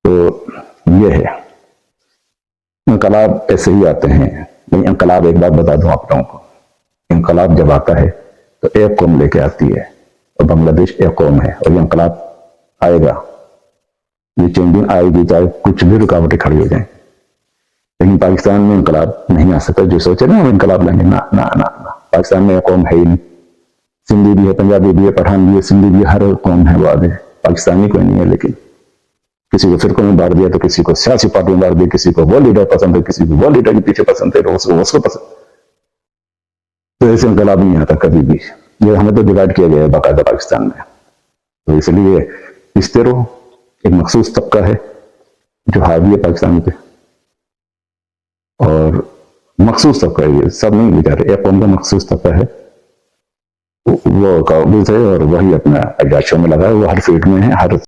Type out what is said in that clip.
تو یہ ہے، انقلاب ایسے ہی آتے ہیں. نہیں، انقلاب ایک بات بتا دوں آپ لوگوں کو، انقلاب جب آتا ہے تو ایک قوم لے کے آتی ہے، اور بنگلہ دیش ایک قوم ہے، اور یہ انقلاب آئے گا، یہ چینجنگ آئے گی چاہے کچھ بھی رکاوٹیں کھڑی ہو جائیں. لیکن پاکستان میں انقلاب نہیں آ سکتا. جو سوچے نا انقلاب لائیں گے، نہ نہ نہ نہ، پاکستان میں قوم ہے ہی نہیں. سندھی بھی ہے، پنجابی بھی ہے، پٹھان بھی ہے، سندھی بھی ہے، ہر قوم ہے وہ آگے. پاکستانی کوئی نہیں ہے. لیکن کسی کو فرقوں میں بانٹ دیا تو کسی کو سیاسی پارٹی میں بانٹ دیا، کسی کو وہ لیڈر پسند ہے، کسی کو وہ لیڈر کے پیچھے پسند ہے، اس کو پسند. تو ایسے انقلاب نہیں آتا کبھی بھی. یہ ہمیں تو ڈیوائڈ کیا گیا ہے باقاعدہ پاکستان میں. تو اس لیے اس طرح ایک مخصوص طبقہ ہے جو حاوی ہے پاکستان پہ، اور مخصوص طبقہ ہے، یہ سب نہیں بیچارے، ایک قوم کا مخصوص طبقہ ہے، وہ قابض ہے، اور وہی اپنا عیاشیوں میں لگا ہے. وہ ہر فیلڈ میں ہے، ہر